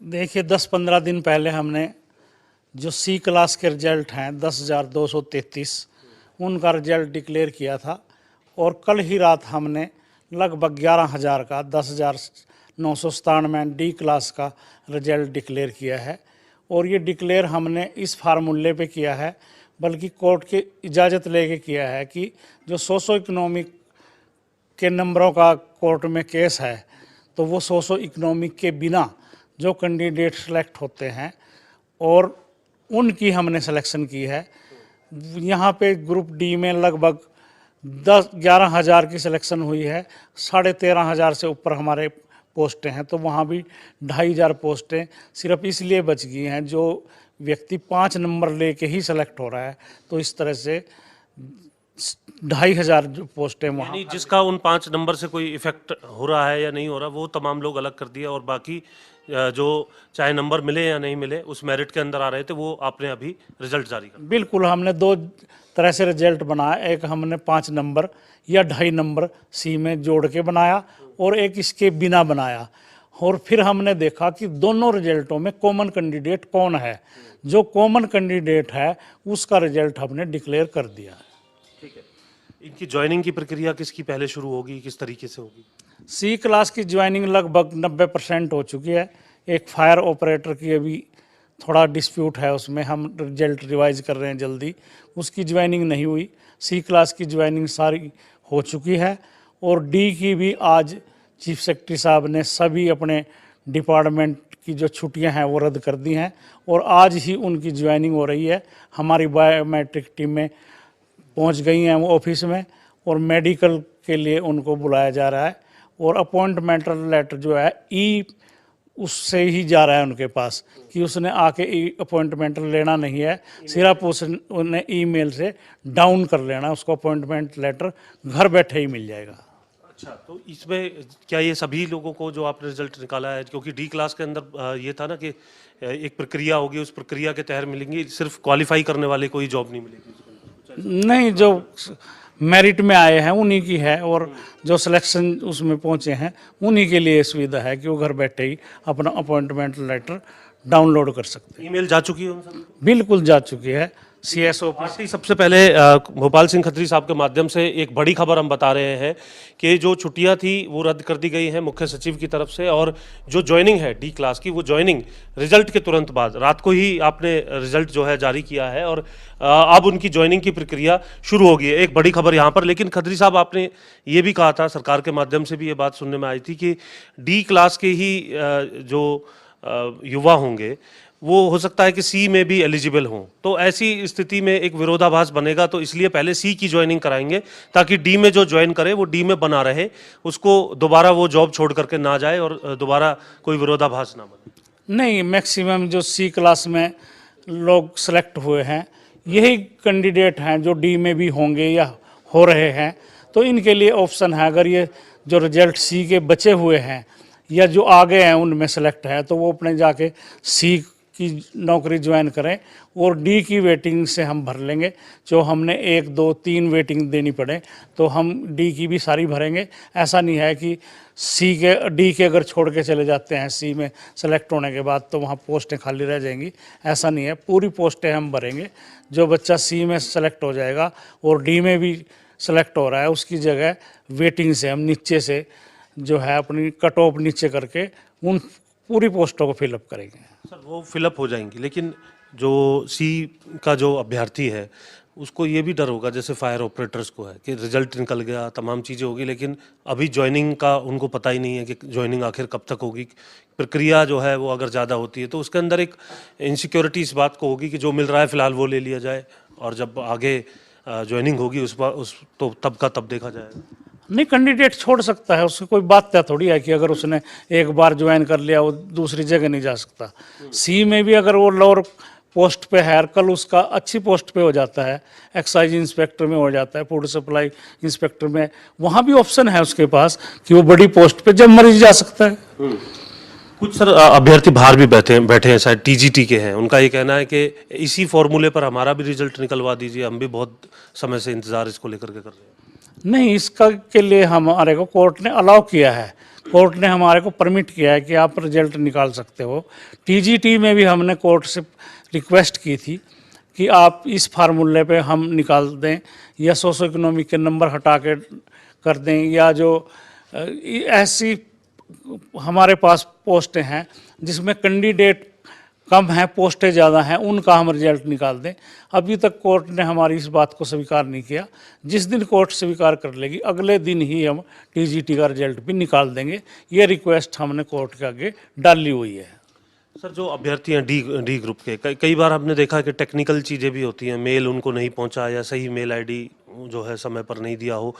देखिए 10-15 दिन पहले हमने जो सी क्लास के रिजल्ट हैं 10,233 उनका रिजल्ट डिक्लेयर किया था और कल ही रात हमने लगभग 11,000 का 10,997 डी क्लास का रिजल्ट डिक्लेयर किया है। और ये डिक्लेयर हमने इस फार्मूले पे किया है, बल्कि कोर्ट की इजाज़त लेके किया है कि जो सोशो इकोनॉमिक के नंबरों का कोर्ट में केस है, तो वो सोशो इकोनॉमिक के बिना जो कैंडिडेट सेलेक्ट होते हैं और उनकी हमने सिलेक्शन की है। यहाँ पे ग्रुप डी में लगभग 11,000 की सिलेक्शन हुई है, 13,500 से ऊपर हमारे पोस्टें हैं, तो वहाँ भी 2,500 पोस्टें सिर्फ इसलिए बच गई हैं जो व्यक्ति 5 नंबर लेके ही सेलेक्ट हो रहा है। तो इस तरह से 2,500 जो पोस्टें वहाँ, यानी जिसका उन 5 नंबर से कोई इफेक्ट हो रहा है या नहीं हो रहा, वो तमाम लोग अलग कर दिया और बाकी जो चाहे नंबर मिले या नहीं मिले उस मेरिट के अंदर आ रहे थे, वो आपने अभी रिजल्ट जारी कर। बिल्कुल, हमने 2 तरह से रिजल्ट बनाया। एक हमने 5 नंबर या 2.5 नंबर सी में जोड़ के बनाया और एक इसके बिना बनाया। और फिर हमने देखा कि दोनों रिजल्टों में कॉमन कैंडिडेट कौन है। जो कॉमन कैंडिडेट है उसका रिजल्ट हमने डिक्लेयर कर दिया। ठीक है, इनकी ज्वाइनिंग की प्रक्रिया किसकी पहले शुरू होगी, किस तरीके से होगी? सी क्लास की ज्वाइनिंग लगभग 90% हो चुकी है। एक फायर ऑपरेटर की अभी थोड़ा डिस्प्यूट है, उसमें हम रिजल्ट रिवाइज कर रहे हैं जल्दी, उसकी ज्वाइनिंग नहीं हुई। सी क्लास की ज्वाइनिंग सारी हो चुकी है और डी की भी आज चीफ सेक्रेटरी साहब ने सभी अपने डिपार्टमेंट की जो छुट्टियां हैं वो रद्द कर दी हैं और आज ही उनकी ज्वाइनिंग हो रही है। हमारी बायोमेट्रिक टीम में पहुंच गई हैं वो ऑफिस में और मेडिकल के लिए उनको बुलाया जा रहा है और अपॉइंटमेंट लेटर जो है उससे ही जा रहा है उनके पास कि उसने आके अपॉइंटमेंट लेना नहीं है, सिर्फ उसने ईमेल से डाउन कर लेना, उसको अपॉइंटमेंट लेटर घर बैठे ही मिल जाएगा। अच्छा, तो इसमें क्या ये सभी लोगों को जो आपने रिजल्ट निकाला है, क्योंकि डी क्लास के अंदर ये था ना कि एक प्रक्रिया होगी, उस प्रक्रिया के तहत मिलेंगी, सिर्फ क्वालिफाई करने वाले कोई जॉब नहीं मिलेगी? नहीं, जो मेरिट में आए हैं उन्हीं की है और जो सिलेक्शन उसमें पहुंचे हैं उन्हीं के लिए सुविधा है कि वो घर बैठे ही अपना अपॉइंटमेंट लेटर डाउनलोड कर सकते हैं। ईमेल जा चुकी है उन सभी को? बिल्कुल जा चुकी है। CSO सबसे पहले भोपाल सिंह खत्री साहब के माध्यम से एक बड़ी खबर हम बता रहे हैं कि जो छुट्टियां थी वो रद्द कर दी गई हैं मुख्य सचिव की तरफ से, और जो ज्वाइनिंग है डी क्लास की, वो ज्वाइनिंग रिजल्ट के तुरंत बाद रात को ही आपने रिजल्ट जो है जारी किया है और अब उनकी ज्वाइनिंग की प्रक्रिया शुरू होगी। एक बड़ी खबर यहाँ पर। लेकिन खत्री साहब, आपने ये भी कहा था, सरकार के माध्यम से भी ये बात सुनने में आई थी कि डी क्लास के ही जो युवा होंगे वो हो सकता है कि सी में भी एलिजिबल हों, तो ऐसी स्थिति में एक विरोधाभास बनेगा, तो इसलिए पहले सी की ज्वाइनिंग कराएंगे ताकि डी में जो ज्वाइन करे वो डी में बना रहे, उसको दोबारा वो जॉब छोड़ करके ना जाए और दोबारा कोई विरोधाभास ना बने। नहीं, मैक्सिमम जो सी क्लास में लोग सेलेक्ट हुए हैं यही कैंडिडेट हैं जो डी में भी होंगे या हो रहे हैं, तो इनके लिए ऑप्शन है। अगर ये जो रिजल्ट सी के बचे हुए हैं या जो आगे हैं उनमें सेलेक्ट है तो वो अपने जाके सी की नौकरी ज्वाइन करें और डी की वेटिंग से हम भर लेंगे। जो हमने 1, 2, 3 वेटिंग देनी पड़े तो हम डी की भी सारी भरेंगे। ऐसा नहीं है कि डी के अगर छोड़ के चले जाते हैं सी में सेलेक्ट होने के बाद तो वहाँ पोस्टें खाली रह जाएंगी, ऐसा नहीं है। पूरी पोस्टें हम भरेंगे। जो बच्चा सी में सेलेक्ट हो जाएगा और डी में भी सेलेक्ट हो रहा है उसकी जगह वेटिंग से हम नीचे से जो है अपनी कट ऑफ नीचे करके उन पूरी पोस्टों को फिलअप करेंगे। सर, वो फिलअप हो जाएंगी, लेकिन जो सी का जो अभ्यर्थी है उसको ये भी डर होगा, जैसे फायर ऑपरेटर्स को है, कि रिजल्ट निकल गया, तमाम चीज़ें होगी, लेकिन अभी ज्वाइनिंग का उनको पता ही नहीं है कि ज्वाइनिंग आखिर कब तक होगी। प्रक्रिया जो है वो अगर ज़्यादा होती है तो उसके अंदर एक इनसिक्योरिटी इस बात को होगी कि जो मिल रहा है फ़िलहाल वो ले लिया जाए और जब आगे ज्वाइनिंग होगी उस तो तब का तब देखा जाएगा। नहीं, कैंडिडेट छोड़ सकता है, उसकी कोई बात तय थोड़ी है कि अगर उसने एक बार ज्वाइन कर लिया वो दूसरी जगह नहीं जा सकता। सी में भी अगर वो लोअर पोस्ट पे है, कल उसका अच्छी पोस्ट पे हो जाता है, एक्साइज इंस्पेक्टर में हो जाता है, फूड सप्लाई इंस्पेक्टर में, वहाँ भी ऑप्शन है उसके पास कि वो बड़ी पोस्ट पे जब मर्जी जा सकता है। कुछ सर अभ्यर्थी बाहर भी बैठे हैं, शायद टीजीटी के हैं, उनका ये कहना है कि इसी फॉर्मूले पर हमारा भी रिजल्ट निकलवा दीजिए, हम भी बहुत समय से इंतजार इसको लेकर के कर रहे हैं। नहीं, इसका के लिए हमारे को कोर्ट ने अलाउ किया है कोर्ट ने हमारे को परमिट किया है कि आप रिजल्ट निकाल सकते हो। टीजीटी में भी हमने कोर्ट से रिक्वेस्ट की थी कि आप इस फार्मूले पे हम निकाल दें या सोशो इकोनॉमिक के नंबर हटा के कर दें, या जो ऐसी हमारे पास पोस्टें हैं जिसमें कैंडिडेट कम है, पोस्टें ज़्यादा हैं, उनका हम रिजल्ट निकाल दें। अभी तक कोर्ट ने हमारी इस बात को स्वीकार नहीं किया। जिस दिन कोर्ट स्वीकार कर लेगी अगले दिन ही हम टीजीटी का रिजल्ट भी निकाल देंगे। ये रिक्वेस्ट हमने कोर्ट के आगे डाली हुई है। सर, जो अभ्यर्थी हैं डी ग्रुप के, कई बार हमने देखा कि टेक्निकल चीज़ें भी होती हैं, मेल उनको नहीं पहुंचा या सही मेल आईडी जो है समय पर नहीं दिया हो,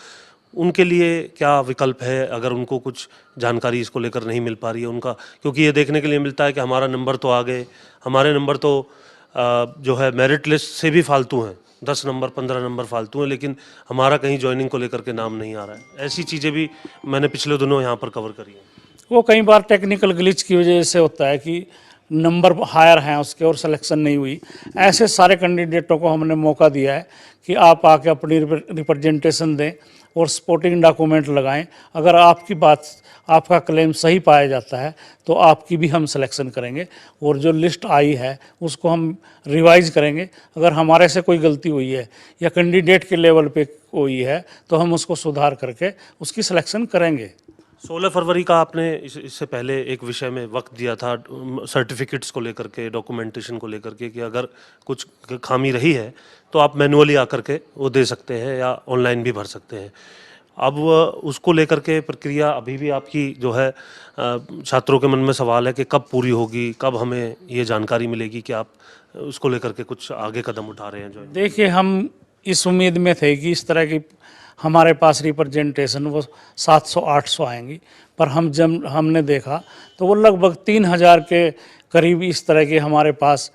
उनके लिए क्या विकल्प है अगर उनको कुछ जानकारी इसको लेकर नहीं मिल पा रही है उनका? क्योंकि ये देखने के लिए मिलता है कि हमारा नंबर तो आ गए, हमारे नंबर तो जो है मेरिट लिस्ट से भी फालतू हैं, 10 नंबर 15 नंबर फालतू हैं, लेकिन हमारा कहीं ज्वाइनिंग को लेकर के नाम नहीं आ रहा है। ऐसी चीज़ें भी मैंने पिछले दिनों यहाँ पर कवर करी हैं। वो कई बार टेक्निकल ग्लिच की वजह से होता है कि नंबर हायर हैं उसके और सिलेक्शन नहीं हुई। ऐसे सारे कैंडिडेटों को हमने मौका दिया है कि आप आके अपनी रिप्रेजेंटेशन दें और सपोर्टिंग डॉक्यूमेंट लगाएं। अगर आपकी बात, आपका क्लेम सही पाया जाता है तो आपकी भी हम सिलेक्शन करेंगे और जो लिस्ट आई है उसको हम रिवाइज करेंगे। अगर हमारे से कोई गलती हुई है या कैंडिडेट के लेवल पे हुई है तो हम उसको सुधार करके उसकी सिलेक्शन करेंगे। 16 फरवरी का आपने इससे पहले एक विषय में वक्त दिया था सर्टिफिकेट्स को लेकर के, डॉक्यूमेंटेशन को लेकर के, कि अगर कुछ खामी रही है तो आप मैनुअली आकर के वो दे सकते हैं या ऑनलाइन भी भर सकते हैं। अब उसको लेकर के प्रक्रिया अभी भी आपकी जो है, छात्रों के मन में सवाल है कि कब पूरी होगी, कब हमें ये जानकारी मिलेगी कि आप उसको लेकर के कुछ आगे कदम उठा रहे हैं? जो देखिए, हम इस उम्मीद में थे कि इस तरह की हमारे पास रिप्रेजेंटेशन वो 700-800 आएंगी, पर जब हमने देखा तो वो लगभग 3000 के करीब इस तरह के हमारे पास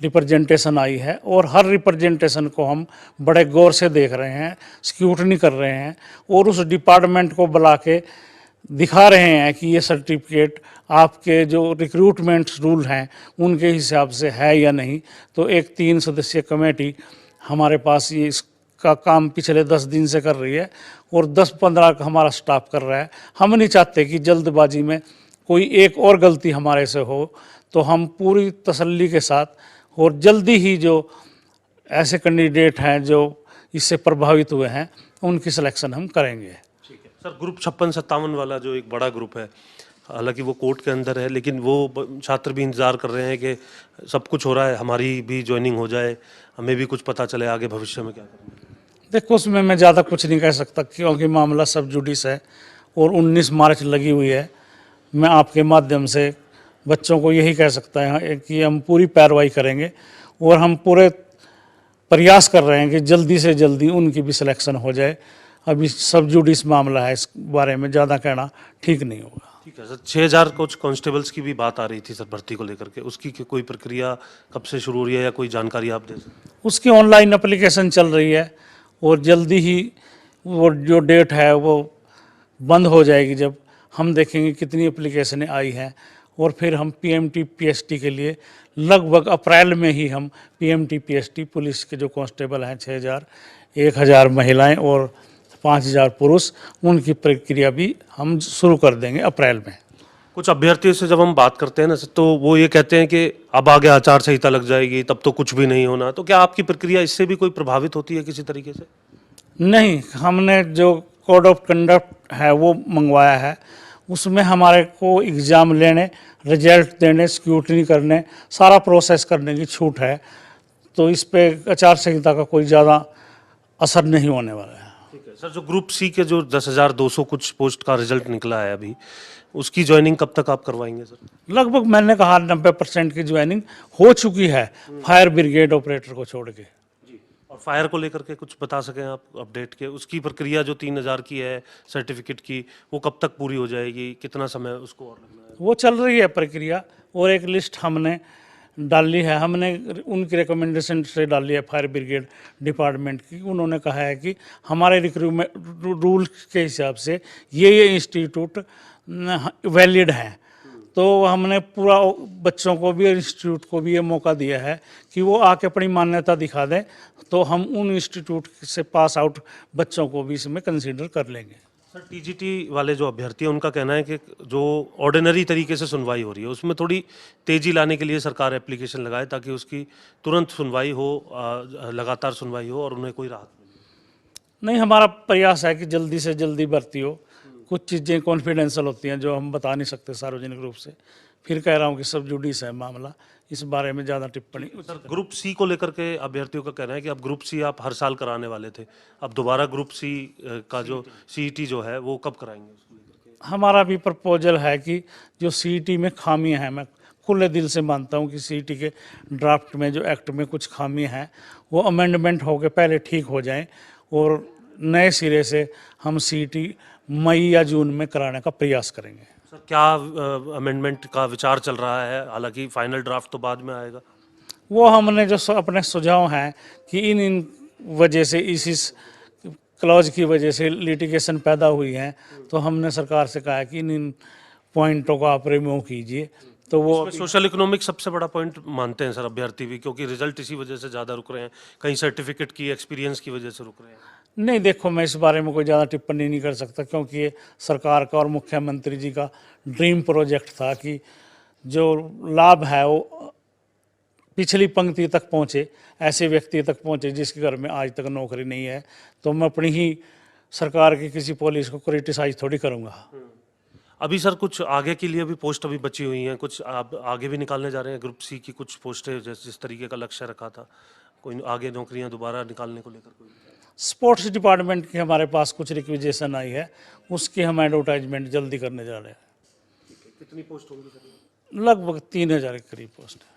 रिप्रेजेंटेशन आई है। और हर रिप्रेजेंटेशन को हम बड़े गौर से देख रहे हैं, स्क्रूटनी कर रहे हैं और उस डिपार्टमेंट को बुला के दिखा रहे हैं कि ये सर्टिफिकेट आपके जो रिक्रूटमेंट रूल हैं उनके हिसाब से है या नहीं। तो एक 3 सदस्यीय कमेटी हमारे पास ये का काम पिछले 10 दिन से कर रही है और 10-15 का हमारा स्टाफ कर रहा है। हम नहीं चाहते कि जल्दबाजी में कोई एक और गलती हमारे से हो, तो हम पूरी तसल्ली के साथ और जल्दी ही जो ऐसे कैंडिडेट हैं जो इससे प्रभावित हुए हैं उनकी सिलेक्शन हम करेंगे। ठीक है सर, ग्रुप 56-57 वाला जो एक बड़ा ग्रुप है, हालांकि वो कोर्ट के अंदर है, लेकिन वो छात्र भी इंतज़ार कर रहे हैं कि सब कुछ हो रहा है, हमारी भी ज्वाइनिंग हो जाए, हमें भी कुछ पता चले आगे भविष्य में क्या करेंगे। देखो, उसमें मैं ज़्यादा कुछ नहीं कह सकता क्योंकि मामला सब जुडिस है और 19 मार्च लगी हुई है। मैं आपके माध्यम से बच्चों को यही कह सकता है कि हम पूरी पैरवाई करेंगे और हम पूरे प्रयास कर रहे हैं कि जल्दी से जल्दी उनकी भी सिलेक्शन हो जाए। अभी सब जुडिस मामला है, इस बारे में ज़्यादा कहना ठीक नहीं होगा। ठीक है सर, 6000 कुछ कांस्टेबल्स की भी बात आ रही थी सर भर्ती को लेकर के, उसकी कोई प्रक्रिया कब से शुरू हो रही है या कोई जानकारी आप दे सकते हैं? उसकी ऑनलाइन एप्लीकेशन चल रही है और जल्दी ही वो जो डेट है वो बंद हो जाएगी जब हम देखेंगे कितनी एप्लीकेशनें आई हैं। और फिर हम पीएमटी पीएसटी के लिए लगभग अप्रैल में ही हम पीएमटी पीएसटी पुलिस के जो कांस्टेबल हैं 6000, 1000 महिलाएं और 5000 पुरुष, उनकी प्रक्रिया भी हम शुरू कर देंगे अप्रैल में। कुछ अभ्यर्थियों से जब हम बात करते हैं ना तो वो ये कहते हैं कि अब आगे आचार संहिता लग जाएगी, तब तो कुछ भी नहीं होना। तो क्या आपकी प्रक्रिया इससे भी कोई प्रभावित होती है किसी तरीके से? नहीं, हमने जो कोड ऑफ कंडक्ट है वो मंगवाया है, उसमें हमारे को एग्ज़ाम लेने, रिजल्ट देने, स्क्रूटनी करने, सारा प्रोसेस करने की छूट है। तो इस पे आचार संहिता का कोई ज़्यादा असर नहीं होने वाला है। ठीक है सर, जो ग्रुप सी के जो 10,200 कुछ पोस्ट का रिजल्ट निकला है अभी, उसकी ज्वाइनिंग कब तक आप करवाएंगे सर? लगभग मैंने कहा 90% की ज्वाइनिंग हो चुकी है, फायर ब्रिगेड ऑपरेटर को छोड़ के। जी, और फायर को लेकर के कुछ बता सकें आप अपडेट के, उसकी प्रक्रिया जो 3000 की है सर्टिफिकेट की, वो कब तक पूरी हो जाएगी, कितना समय उसको और लगना है? वो चल रही है प्रक्रिया और एक लिस्ट हमने डाली है, हमने उनकी रिकमेंडेशन से डाली है फायर ब्रिगेड डिपार्टमेंट की। उन्होंने कहा है कि हमारे रिक्रूटमेंट रूल के हिसाब से ये इंस्टीट्यूट वैलिड हैं। तो हमने पूरा बच्चों को भी और इंस्टीट्यूट को भी ये मौका दिया है कि वो आके अपनी मान्यता दिखा दें, तो हम उन इंस्टीट्यूट से पास आउट बच्चों को भी इसमें कंसीडर कर लेंगे। सर टीजीटी वाले जो अभ्यर्थी हैं उनका कहना है कि जो ऑर्डिनरी तरीके से सुनवाई हो रही है उसमें थोड़ी तेजी लाने के लिए सरकार एप्लीकेशन लगाए ताकि उसकी तुरंत सुनवाई हो, लगातार सुनवाई हो और उन्हें कोई राहत मिले। नहीं, हमारा प्रयास है कि जल्दी से जल्दी भर्ती हो। कुछ चीज़ें कॉन्फिडेंशियल होती हैं जो हम बता नहीं सकते सार्वजनिक रूप से। फिर कह रहा हूँ कि सब जुडिस है मामला, इस बारे में ज़्यादा टिप्पणी। सर ग्रुप सी को लेकर के अभ्यर्थियों का कहना है कि अब ग्रुप सी आप हर साल कराने वाले थे, अब दोबारा ग्रुप सी का जो सीईटी जो है वो कब कराएंगे उसको लेकर के? हमारा भी प्रपोजल है कि जो सीईटी में खामियां हैं, मैं खुले दिल से मानता हूं कि सीईटी के ड्राफ्ट में जो एक्ट में कुछ खामियां हैं वो अमेंडमेंट होकर पहले ठीक हो जाएं और नए सिरे से हम सीईटी मई या जून में कराने का प्रयास करेंगे। सर क्या अमेंडमेंट का विचार चल रहा है? हालांकि फाइनल ड्राफ्ट तो बाद में आएगा। वो हमने जो अपने सुझाव हैं कि इन वजह से इस क्लॉज की वजह से लिटिगेशन पैदा हुई है, तो हमने सरकार से कहा है कि इन पॉइंटों को आप रिमूव कीजिए। तो वो सोशल इकोनॉमिक सबसे बड़ा पॉइंट मानते हैं सर अभ्यर्थी भी, क्योंकि रिजल्ट इसी वजह से ज़्यादा रुक रहे हैं, कहीं सर्टिफिकेट की एक्सपीरियंस की वजह से रुक रहे हैं। नहीं, देखो मैं इस बारे में कोई ज़्यादा टिप्पणी नहीं कर सकता क्योंकि ये सरकार का और मुख्यमंत्री जी का ड्रीम प्रोजेक्ट था कि जो लाभ है वो पिछली पंक्ति तक पहुँचे, ऐसे व्यक्ति तक पहुँचे जिसके घर में आज तक नौकरी नहीं है। तो मैं अपनी ही सरकार की किसी पॉलिसी को क्रिटिसाइज थोड़ी करूँगा। अभी सर कुछ आगे के लिए भी पोस्ट अभी बची हुई हैं, कुछ आप आगे भी निकालने जा रहे हैं ग्रुप सी की कुछ पोस्टें जिस तरीके का लक्ष्य रखा था, कोई आगे नौकरियां दोबारा निकालने को लेकर कोई? स्पोर्ट्स डिपार्टमेंट की हमारे पास कुछ रिक्विजेशन आई है, उसकी हम एडवर्टाइजमेंट जल्दी करने जा रहे हैं। कितनी पोस्ट होंगी सर? लगभग 3000 के करीब पोस्ट है।